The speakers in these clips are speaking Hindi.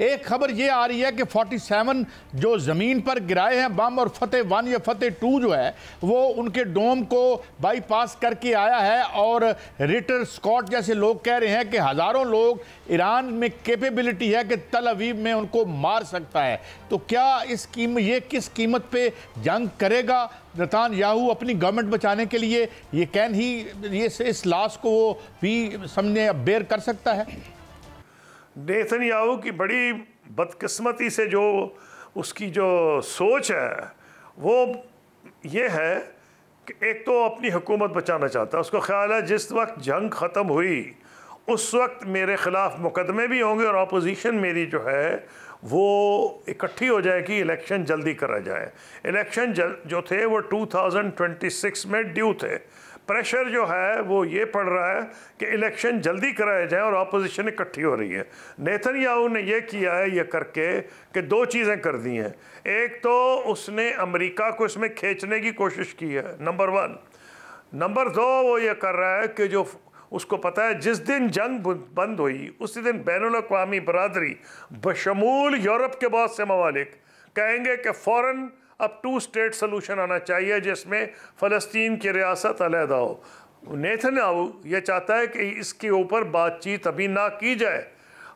एक खबर ये आ रही है कि 47 जो ज़मीन पर गिराए हैं बम और फतेह 1 या फतेह 2 जो है वो उनके डोम को बाईपास करके आया है, और रिटर स्कॉट जैसे लोग कह रहे हैं कि हज़ारों लोग ईरान में कैपेबिलिटी है कि तल अवीव में उनको मार सकता है। तो क्या ये किस कीमत पे जंग करेगा नेतन्याहू अपनी गवर्नमेंट बचाने के लिए? ये कैन ही ये इस लॉस को वो भी समझे बेयर कर सकता है? नेतन्याहू की बड़ी बदकिस्मती से जो उसकी जो सोच है वो ये है कि एक तो अपनी हुकूमत बचाना चाहता है। उसको ख्याल है जिस वक्त जंग ख़त्म हुई उस वक्त मेरे ख़िलाफ़ मुकदमे भी होंगे और अपोजिशन मेरी जो है वो इकट्ठी हो जाएगी, इलेक्शन जल्दी करा जाए। इलेक्शन जो थे वो 2026 में ड्यू थे। प्रेशर जो है वो ये पड़ रहा है कि इलेक्शन जल्दी कराए जाए और अपोजिशन इकट्ठी हो रही है। नेतन्याहू ने ये किया है ये करके कि दो चीज़ें कर दी हैं। एक तो उसने अमेरिका को इसमें खींचने की कोशिश की है, नंबर 1। नंबर 2 वो ये कर रहा है कि जो उसको पता है जिस दिन जंग बंद हुई उसी दिन बैनुल-अक़वामी बरादरी बशमूल यूरोप के बहुत से ममालिक कहेंगे कि फ़ौरन अब 2 स्टेट सलूशन आना चाहिए जिसमें फ़लस्तीन की रियासत अलहदा हो। नेतन्याहू ये चाहता है कि इसके ऊपर बातचीत अभी ना की जाए।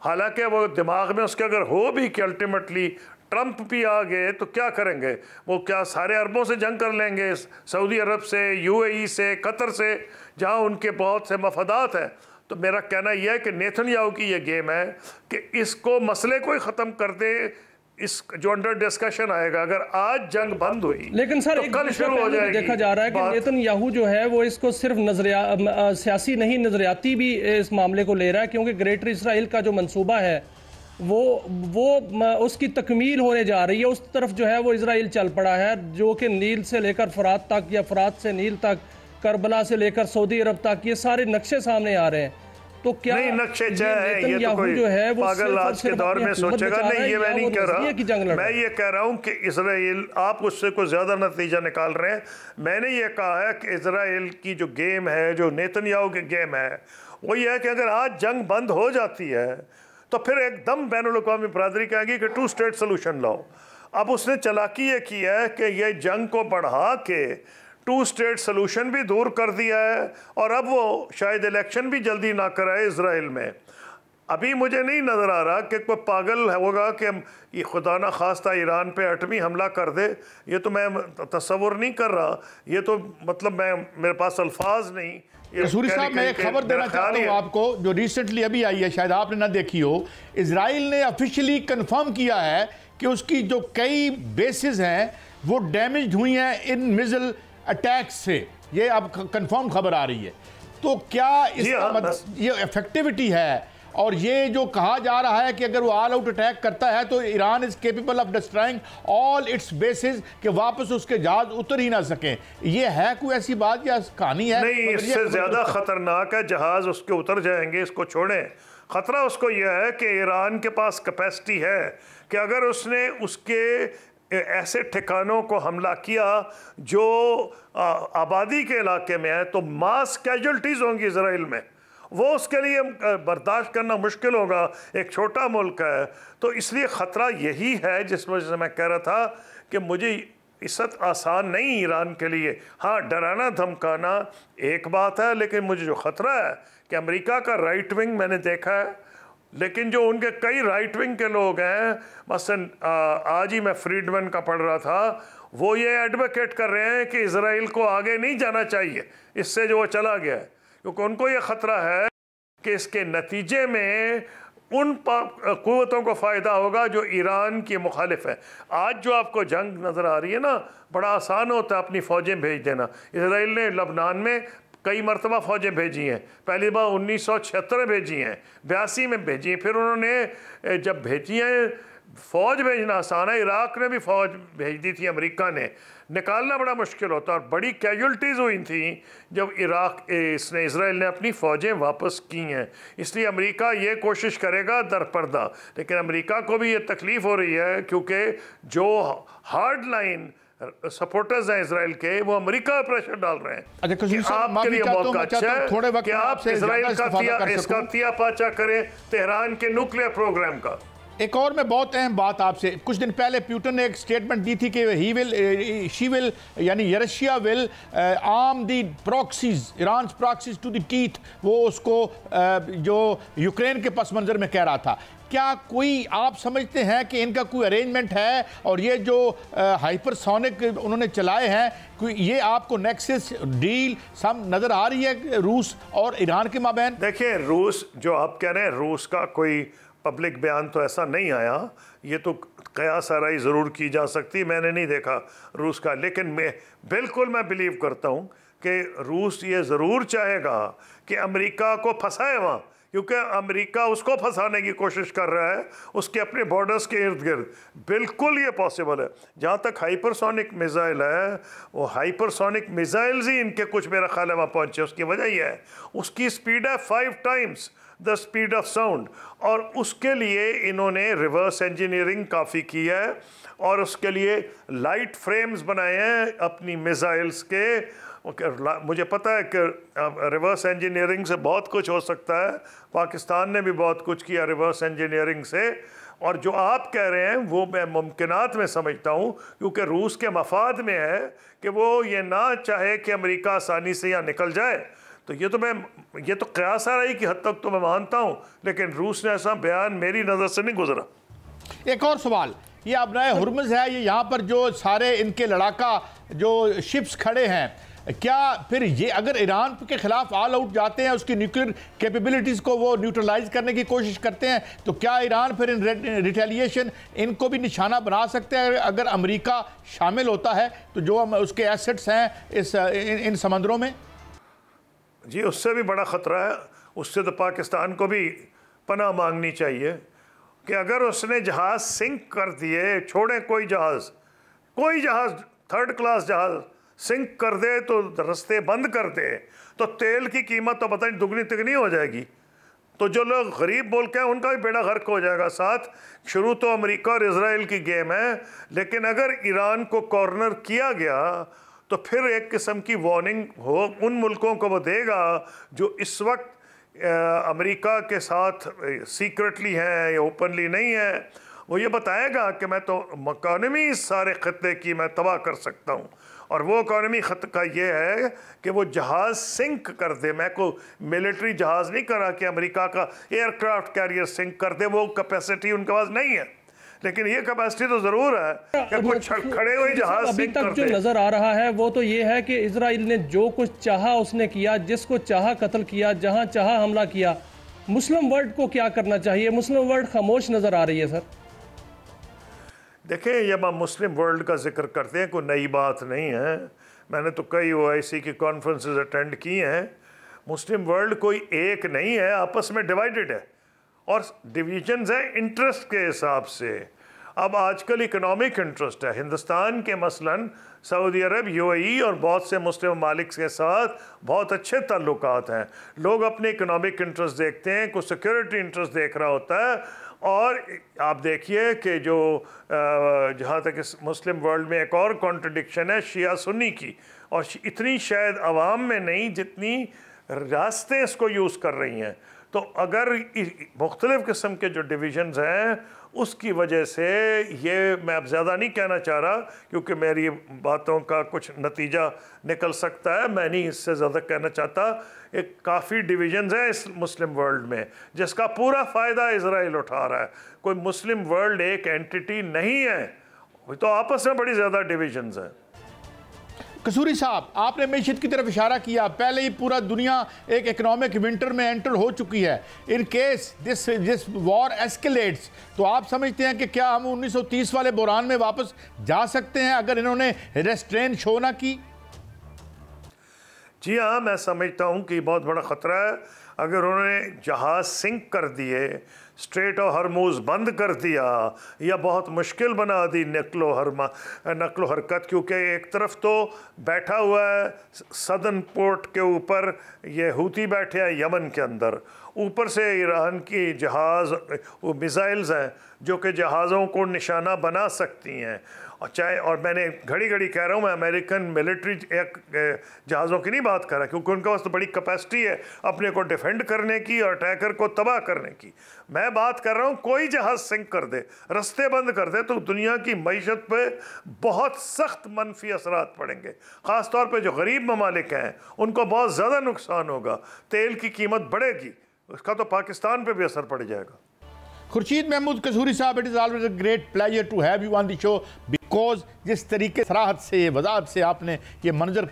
हालांकि वो दिमाग में उसके अगर हो भी कि अल्टीमेटली ट्रंप भी आ गए तो क्या करेंगे, वो क्या सारे अरबों से जंग कर लेंगे, सऊदी अरब से, UAE से, कतर से, जहां उनके बहुत से मफादात हैं। तो मेरा कहना यह है कि नेतन्याहू की ये गेम है कि इसको मसले को ही ख़त्म कर दे। इस जो अंडर डिस्कशन आएगा अगर आज जंग बंद हुई लेकिन सर तो कल शुरू हो जाएगी। देखा जा रहा है कि नेतन्याहू जो है वो इसको सिर्फ सियासी नहीं नजरियाती भी इस मामले को ले रहा है, क्योंकि ग्रेटर इसराइल का जो मंसूबा है वो उसकी तकमील होने जा रही है। उस तरफ जो है वो इसराइल चल पड़ा है, जो कि नील से लेकर फरात तक या फरात से नील तक, करबला से लेकर सऊदी अरब तक, ये सारे नक्शे सामने आ रहे हैं। तो क्या नहीं नक्शे चाहे ये तो कोई जो है वो पागल आज के दौर में सोचेगा? नहीं, ये मैं नहीं कह रहा। मैं ये कह रहा हूँ कि इसराइल, आप उससे कोई ज़्यादा नतीजा निकाल रहे हैं। मैंने ये कहा है कि इसराइल की जो गेम है, जो नेतन्याहू की गेम है, वो ये है कि अगर आज जंग बंद हो जाती है तो फिर एकदम बैनुल-अक़वामी बरादरी कहेगी कि 2 स्टेट सलूशन लाओ। अब उसने चालाकी ये की है कि ये जंग को बढ़ा के 2 स्टेट सलूशन भी दूर कर दिया है और अब वो शायद इलेक्शन भी जल्दी ना कराए इसराइल में। अभी मुझे नहीं नज़र आ रहा कि कोई पागल होगा कि ये खुदा ना खास्ता ईरान पे एटमी हमला कर दे। ये तो मैं तस्वुर नहीं कर रहा, ये तो मतलब मेरे पास अल्फाज नहीं। कसूरी साहब, मैं एक खबर देना चाहता हूँ आपको जो रिसेंटली अभी आई है, शायद आपने ना देखी हो। इजराइल ने ऑफिशियली कंफर्म किया है कि उसकी जो कई बेसिस हैं वो डैमेज हुई हैं इन मिसाइल अटैक्स से। ये अब कंफर्म खबर आ रही है। तो क्या इसका ये इफेक्टिविटी है? और ये जो कहा जा रहा है कि अगर वो ऑल आउट अटैक करता है तो Iran is capable of destroying all it's basis, कि वापस उसके जहाज उतर ही ना सकें। ये है कोई ऐसी बात या कहानी है? नहीं, इससे ज्यादा खतरनाक है जहाज उसके उतर जाएंगे, इसको छोड़ें। खतरा उसको यह है कि ईरान के पास कैपेसिटी है कि अगर उसने उसके ऐसे ठिकानों को हमला किया जो आबादी के इलाके में है तो मास कैजुअल्टीज होंगी इसराइल में। वो उसके लिए बर्दाश्त करना मुश्किल होगा, एक छोटा मुल्क है। तो इसलिए ख़तरा यही है जिस वजह से मैं कह रहा था कि मुझे इज्जत आसान नहीं ईरान के लिए। हाँ, डराना धमकाना एक बात है, लेकिन मुझे जो ख़तरा है कि अमेरिका का राइट विंग मैंने देखा है, लेकिन जो उनके कई राइट विंग के लोग हैं, मसलन आज ही मैं फ्रीडमैन का पढ़ रहा था, वो ये एडवोकेट कर रहे हैं कि इसराइल को आगे नहीं जाना चाहिए इससे जो वो चला गया है, क्योंकि उनको ये ख़तरा है कि इसके नतीजे में उन क़ुव्वतों को फ़ायदा होगा जो ईरान की मुखालिफ है। आज जो आपको जंग नज़र आ रही है ना, बड़ा आसान होता है अपनी फ़ौजें भेज देना। इसराइल ने लबनान में कई मरतबा फ़ौजें भेजी हैं। पहली बार 1976 में भेजी हैं, 82 में भेजी हैं, फिर उन्होंने जब भेजी हैं, फ़ौज भेजना आसान है, इराक़ ने भी फ़ौज भेज दी थी अमेरिका ने, निकालना बड़ा मुश्किल होता। और बड़ी कैजुअल्टीज़ हुई थी जब इसने इसराइल ने अपनी फ़ौजें वापस की हैं। इसलिए अमेरिका ये कोशिश करेगा दरपर्दा, लेकिन अमेरिका को भी ये तकलीफ़ हो रही है क्योंकि जो हार्ड लाइन सपोर्टर्स हैं इसराइल के, वो अमेरिका पर प्रेशर डाल रहे हैं। अच्छा, आपके लिए मौका अच्छा है कि आप इसराइल का इसका तिया पाचा करें तेहरान के न्यूक्लियर प्रोग्राम का। एक और मैं बहुत अहम बात आपसे, कुछ दिन पहले पुतिन ने एक स्टेटमेंट दी थी कि शी विल यानी Russia will arm the proxies, Iran proxies to the teeth, वो उसको जो यूक्रेन के पस मंजर में कह रहा था। क्या कोई आप समझते हैं कि इनका कोई अरेंजमेंट है और ये जो हाइपरसोनिक उन्होंने चलाए हैं, कोई ये आपको नेक्सस डील सब नज़र आ रही है रूस और ईरान के माबैन? देखिए, रूस जो आप कह रहे हैं, रूस का कोई पब्लिक बयान तो ऐसा नहीं आया, ये तो कयास आराई ज़रूर की जा सकती, मैंने नहीं देखा रूस का। लेकिन मैं बिलीव करता हूँ कि रूस ये ज़रूर चाहेगा कि अमेरिका को फंसाए वहाँ, क्योंकि अमेरिका उसको फंसाने की कोशिश कर रहा है उसके अपने बॉर्डर्स के इर्द गिर्द। बिल्कुल ये पॉसिबल है। जहाँ तक हाइपरसोनिक मिसाइल है, वो हाइपरसोनिक मिसाइल्स ही इनके कुछ मेरा ख्याल है वहाँ पहुँचे। उसकी वजह यह है उसकी स्पीड है 5 times the speed of sound, और उसके लिए इन्होंने रिवर्स इंजीनियरिंग काफ़ी की है और उसके लिए लाइट फ्रेम्स बनाए हैं अपनी मिसाइल्स के। मुझे पता है कि रिवर्स इंजीनियरिंग से बहुत कुछ हो सकता है, पाकिस्तान ने भी बहुत कुछ किया रिवर्स इंजीनियरिंग से, और जो आप कह रहे हैं वो मैं मुमकिनात में समझता हूँ, क्योंकि रूस के मफाद में है कि वो ये ना चाहे कि अमेरिका आसानी से यहाँ निकल जाए। तो ये तो क़यास आ रही की हद तक तो मैं मानता हूँ, लेकिन रूस ने ऐसा बयान मेरी नज़र से नहीं गुजरा। एक और सवाल, ये अब नए हुर्मुज़ है, ये यहाँ पर जो सारे इनके लड़ाका जो शिप्स खड़े हैं, क्या फिर ये अगर ईरान के खिलाफ ऑल आउट जाते हैं, उसकी न्यूक्लियर कैपेबिलिटीज़ को वो न्यूट्रलाइज करने की कोशिश करते हैं, तो क्या ईरान फिर इन रिटेलिएशन इनको भी निशाना बना सकते हैं अगर अमेरिका शामिल होता है तो जो उसके एसेट्स हैं इन समंदरों में? जी, उससे भी बड़ा ख़तरा है। उससे तो पाकिस्तान को भी पनाह मांगनी चाहिए कि अगर उसने जहाज़ सिंक कर दिए, छोड़े कोई जहाज़ थर्ड क्लास जहाज़ सिंक कर दे, तो रास्ते बंद कर दे, तो तेल की कीमत तो पता नहीं दुगनी तिगनी हो जाएगी। तो जो लोग गरीब मुल्क हैं उनका भी बेड़ा गर्क हो जाएगा साथ। शुरू तो अमेरिका और इजराइल की गेम है, लेकिन अगर ईरान को कॉर्नर किया गया तो फिर एक किस्म की वार्निंग हो उन मुल्कों को वो देगा जो इस वक्त अमेरिका के साथ सीक्रेटली हैं या ओपनली नहीं है। वो ये बताएगा कि मैं तो इकॉनमी इस सारे ख़त्े की मैं तबाह कर सकता हूँ, और वो इकॉनमी ख़त का ये है कि वो जहाज़ सिंक कर दे। मैं को मिलिट्री जहाज़ नहीं करा कि अमेरिका का एयरक्राफ्ट कैरियर सिंक कर दे, वो कैपेसिटी उनके पास नहीं है, लेकिन ये कैपेसिटी तो ज़रूर है कि कुछ खड़े हुए जहाज़ अभी तक जो नज़र आ रहा है वो तो ये है कि इजराइल ने जो कुछ चाहा उसने किया, जिसको चाहा कत्ल किया, जहाँ चाहा हमला किया। मुस्लिम वर्ल्ड को क्या करना चाहिए? मुस्लिम वर्ल्ड खामोश नज़र आ रही है सर। देखें, जब हम मुस्लिम वर्ल्ड का जिक्र करते हैं कोई नई बात नहीं है। मैंने तो कई OIC की कॉन्फ्रेंसेस अटेंड की हैं। मुस्लिम वर्ल्ड कोई एक नहीं है, आपस में डिवाइडेड है और डिवीजन्स हैं इंटरेस्ट के हिसाब से। अब आजकल इकोनॉमिक इंटरेस्ट है हिंदुस्तान के, मसलन सऊदी अरब, UAE और बहुत से मुस्लिम ममालिक के साथ बहुत अच्छे ताल्लुकात हैं। लोग अपने इकोनॉमिक इंटरेस्ट देखते हैं, कोई सिक्योरिटी इंटरेस्ट देख रहा होता है। और आप देखिए कि जो जहाँ तक इस मुस्लिम वर्ल्ड में एक और कॉन्ट्रडिक्शन है शिया सुन्नी की, और इतनी शायद अवाम में नहीं जितनी रास्ते इसको यूज़ कर रही हैं। तो अगर मुख्तलिफ़ किस्म के जो डिविजन्स हैं उसकी वजह से, ये मैं अब ज़्यादा नहीं कहना चाह रहा क्योंकि मेरी बातों का कुछ नतीजा निकल सकता है, मैं नहीं इससे ज़्यादा कहना चाहता। एक काफ़ी डिविजन्स हैं इस मुस्लिम वर्ल्ड में जिसका पूरा फ़ायदा इजराइल उठा रहा है। कोई मुस्लिम वर्ल्ड एक एंटिटी नहीं है, तो आपस में बड़ी ज़्यादा डिविजन्स हैं। कसूरी साहब, आपने मैशत की तरफ इशारा किया, पहले ही पूरा दुनिया एक इकोनॉमिक विंटर में एंटर हो चुकी है। In case this war escalates, तो आप समझते हैं कि क्या हम 1930 वाले बुरान में वापस जा सकते हैं अगर इन्होंने रेस्ट्रेन शो ना की? जी हाँ, मैं समझता हूँ कि बहुत बड़ा ख़तरा है। अगर उन्होंने जहाज़ सिंक कर दिए, स्ट्रेट ऑफ हरमुज़ बंद कर दिया, या बहुत मुश्किल बना दी नकलो हरकत, क्योंकि एक तरफ तो बैठा हुआ है सदर्न पोर्ट के ऊपर ये हूती बैठे हैं यमन के अंदर, ऊपर से ईरान की जहाज़ वो मिसाइल्स हैं जो कि जहाज़ों को निशाना बना सकती हैं, और मैंने घड़ी घड़ी कह रहा हूँ, मैं अमेरिकन मिलिट्री जहाज़ों की नहीं बात कर रहा, क्योंकि उनके पास तो बड़ी कैपेसिटी है अपने को डिफेंड करने की और अटैकर को तबाह करने की। मैं बात कर रहा हूँ कोई जहाज़ सिंक कर दे, रास्ते बंद कर दे, तो दुनिया की मईशत पे बहुत सख्त मनफी असरात पड़ेंगे। ख़ास तौर पे जो गरीब ममालिक हैं उनको बहुत ज़्यादा नुकसान होगा, तेल की कीमत बढ़ेगी, उसका तो पाकिस्तान पे भी असर पड़ जाएगा। Khurshid Mahmood Kasuri sahab, it is always a great pleasure to have you on the show, because जिस तरीके सराहत से, वजाहत से आपने ये मंजर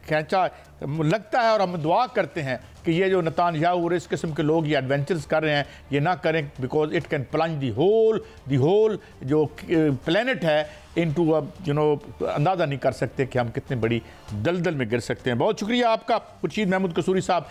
खींचा, लगता है और हम दुआ करते हैं कि ये जो नेतान्याहू और इस किस्म के लोग ये एडवेंचर्स कर रहे हैं ये ना करें, because it can plunge the whole जो प्लेनेट है इनटू अंदाज़ा नहीं कर सकते कि हम कितनी बड़ी दलदल में गिर सकते हैं। बहुत शुक्रिया आपका खुर्शीद महमूद कसूरी साहब।